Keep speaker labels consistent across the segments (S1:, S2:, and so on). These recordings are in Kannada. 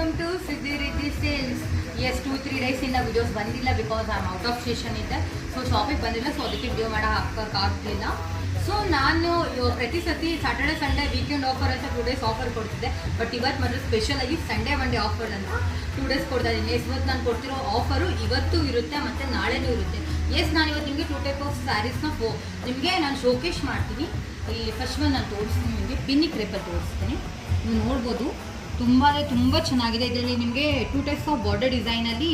S1: Welcome to Siddhi Riddhi sales. Yes 2-3 days ಇಂದ ವಿಡಿಯೋಸ್ ಬಂದಿಲ್ಲ because I am out of station ಇದ್ದೆ. ಸೊ ಶಾಪಿಗೆ ಬಂದಿಲ್ಲ, ಸೊ ಅದಕ್ಕೆ ವಿಡಿಯೋ ಹಾಕೋಕ್ಕಾಗ್ತಿಲ್ಲ. ಸೊ ನಾನು ಪ್ರತಿ ಸತಿ ಸ್ಯಾಟರ್ಡೆ ಸಂಡೇ ವೀಕೆಂಡ್ ಆಫರ್ ಅಂತ 2 ಡೇಸ್ ಆಫರ್ ಕೊಡ್ತಿದ್ದೆ. ಬಟ್ ಇವತ್ತು ಮಾತ್ರ ಸ್ಪೆಷಲ್ ಆಗಿ ಸಂಡೇ ಮಂಡೇ ಆಫರ್ ಅಂತ 2 ಡೇಸ್ ಕೊಡ್ತಾ ಇದ್ದೀನಿ. ಇವತ್ತು ನಾನು ಕೊಡ್ತಿರೋ ಆಫರು ಇವತ್ತು ಇರುತ್ತೆ ಮತ್ತು ನಾಳೆನೂ ಇರುತ್ತೆ. ನಾನು ಇವತ್ತು ನಿಮಗೆ 2 ಟೈಪ್ ಆಫ್ ಸ್ಯಾರೀಸ್ನ ನಿಮಗೆ ನಾನು ಶೋಕೇಶ್ ಮಾಡ್ತೀನಿ. ಇಲ್ಲಿ ಫಸ್ಟ್ ನಾನು ತೋರಿಸ್ತೀನಿ, ನಿಮಗೆ ಪಿನ್ನಿ ಕ್ರೇಪಲ್ಲಿ ತೋರಿಸ್ತೀನಿ. ನೀವು ನೋಡ್ಬೋದು ತುಂಬ ಚೆನ್ನಾಗಿದೆ. ಇದರಲ್ಲಿ ನಿಮಗೆ 2 ಟೈಪ್ಸ್ ಆಫ್ ಬಾರ್ಡರ್ ಡಿಸೈನಲ್ಲಿ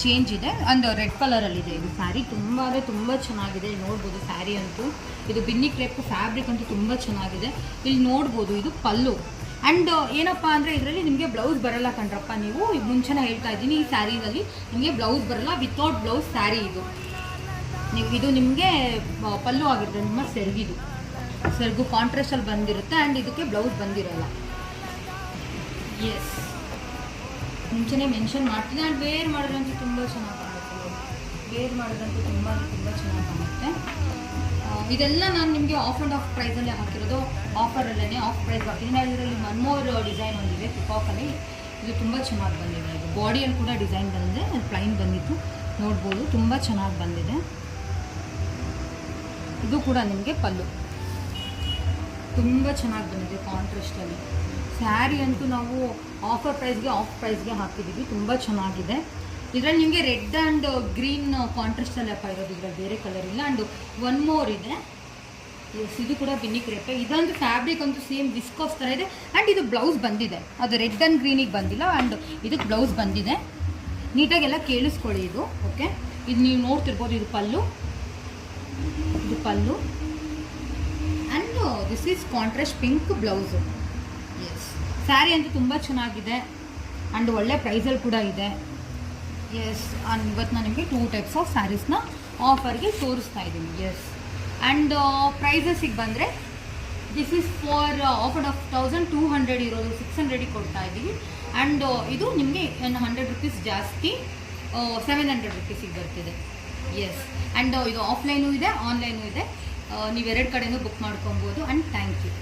S1: ಚೇಂಜ್ ಇದೆ. ಒಂದು ರೆಡ್ ಕಲರಲ್ಲಿದೆ ಇದು ಸ್ಯಾರಿ. ತುಂಬ ಚೆನ್ನಾಗಿದೆ. ನೋಡ್ಬೋದು ಸ್ಯಾರಿ ಅಂತೂ ಇದು ಬಿನ್ನಿ ಕ್ರೇಪ್ ಫ್ಯಾಬ್ರಿಕ್ ಅಂತೂ ತುಂಬ ಚೆನ್ನಾಗಿದೆ. ಇಲ್ಲಿ ನೋಡ್ಬೋದು ಇದು ಪಲ್ಲು. ಆ್ಯಂಡ್ ಏನಪ್ಪ ಅಂದರೆ ಇದರಲ್ಲಿ ನಿಮಗೆ ಬ್ಲೌಸ್ ಬರಲ್ಲ ಕಣ್ರಪ್ಪ. ನೀವು ಈಗ ಮುಂಚೆನೇ ಹೇಳ್ತಾ ಇದ್ದೀನಿ, ಈ ಸ್ಯಾರಿನಲ್ಲಿ ನಿಮಗೆ ಬ್ಲೌಸ್ ಬರಲ್ಲ, ವಿತೌಟ್ ಬ್ಲೌಸ್ ಸ್ಯಾರಿ ಇದು ನಿಮಗೆ ಪಲ್ಲು ಆಗಿರುತ್ತೆ. ನಿಮ್ಮ ಸೆರಗು ಕಾಂಟ್ರಾಸ್ಟಲ್ಲಿ ಬಂದಿರುತ್ತೆ ಆ್ಯಂಡ್ ಇದಕ್ಕೆ ಬ್ಲೌಸ್ ಬಂದಿರಲ್ಲ. ಮುಂಚೆನೇ ಮೆನ್ಷನ್ ಮಾಡ್ತೀನಿ. ಆ್ಯಂಡ್ ವೇರ್ ಮಾಡೋದಂತೂ ತುಂಬ ಚೆನ್ನಾಗಿ ಕಾಣುತ್ತೆ. ಇದೆಲ್ಲ ನಾನು ನಿಮಗೆ ಆಫ್ ಆ್ಯಂಡ್ ಆಫ್ ಪ್ರೈಸಲ್ಲೇ ಹಾಕಿರೋದು. ಆಫರಲ್ಲೇ ಆಫ್ ಪ್ರೈಸ್ ಹಾಕಿದ್ದೀನಿ. ಇದರಲ್ಲಿ ಒನ್ ಮೋರ್ ಡಿಸೈನ್ ಒಂದಿದೆ ಪಿಕಾಕಲ್ಲಿ. ಇದು ತುಂಬ ಚೆನ್ನಾಗಿ ಬಂದಿದೆ. ಇದು ಬಾಡಿಯಲ್ಲಿ ಕೂಡ ಡಿಸೈನ್ ಬಂದಿದೆ, ಅದು ಪ್ಲೈನ್ ಬಂದಿತ್ತು. ನೋಡ್ಬೋದು ತುಂಬ ಚೆನ್ನಾಗಿ ಬಂದಿದೆ. ಇದು ಕೂಡ ನಿಮಗೆ ಪಲ್ಲು ತುಂಬ ಚೆನ್ನಾಗಿ ಬಂದಿದೆ ಕಾಂಟ್ರಾಸ್ಟಲ್ಲಿ. ಸ್ಯಾರಿ ಅಂತೂ ನಾವು ಆಫ್ ಪ್ರೈಸ್ಗೆ ಹಾಕಿದ್ದೀವಿ. ತುಂಬ ಚೆನ್ನಾಗಿದೆ. ಇದರಲ್ಲಿ ನಿಮಗೆ ರೆಡ್ ಆ್ಯಂಡ್ ಗ್ರೀನ್ ಕಾಂಟ್ರಾಸ್ಟಲ್ಲಿ ಇರೋದು. ಇದರಲ್ಲಿ ಬೇರೆ ಕಲರ್ ಇಲ್ಲ. ಆ್ಯಂಡ್ ಒನ್ ಮೋರ್ ಇದೆ. ಇದು ಕೂಡ ಬಿನ್ನಿ ಕ್ರೇಪೆ. ಇದಂತೂ ಫ್ಯಾಬ್ರಿಕ್ ಅಂತೂ ಸೇಮ್ ವಿಸ್ಕೋಸ್ ಥರ ಇದೆ. ಆ್ಯಂಡ್ ಇದು ಬ್ಲೌಸ್ ಬಂದಿದೆ. ಅದು ರೆಡ್ ಆ್ಯಂಡ್ ಗ್ರೀನಿಗೆ ಬಂದಿಲ್ಲ. ಆ್ಯಂಡ್ ಇದಕ್ಕೆ ಬ್ಲೌಸ್ ಬಂದಿದೆ. ನೀಟಾಗೆಲ್ಲ ಕೇಳಿಸ್ಕೊಳ್ಳಿ ಇದು. ಓಕೆ, ಇದು ನೀವು ನೋಡ್ತಿರ್ಬೋದು. ಇದು pallu and this is contrast pink blouse. Sari ಅಂತೂ ತುಂಬ ಚೆನ್ನಾಗಿದೆ ಆ್ಯಂಡ್ ಒಳ್ಳೆ ಪ್ರೈಸಲ್ಲಿ ಕೂಡ ಇದೆ. ಆ್ಯಂಡ್ ಇವತ್ತು ನಾನು ನಿಮಗೆ 2 ಟೈಪ್ಸ್ ಆಫ್ ಸ್ಯಾರೀಸ್ನ ಆಫರ್ಗೆ ತೋರಿಸ್ತಾ ಇದ್ದೀನಿ. ಆ್ಯಂಡ್ ಪ್ರೈಸಸ್ಸಿಗೆ ಬಂದರೆ this is for offer of 1200 ಇರೋದು 600ಗೆ ಕೊಡ್ತಾ ಇದ್ದೀವಿ. ಆ್ಯಂಡ್ ಇದು ನಿಮಗೆ 100 ರುಪೀಸ್ ಜಾಸ್ತಿ 700 ರುಪೀಸಿಗೆ ಬರ್ತಿದೆ. ಆ್ಯಂಡ್ ಇದು ಆಫ್ಲೈನೂ ಇದೆ, ಆನ್ಲೈನೂ ಇದೆ. ನೀವು 2 ಕಡೆಯೂ ಬುಕ್ ಮಾಡ್ಕೊಬೋದು. And thank you.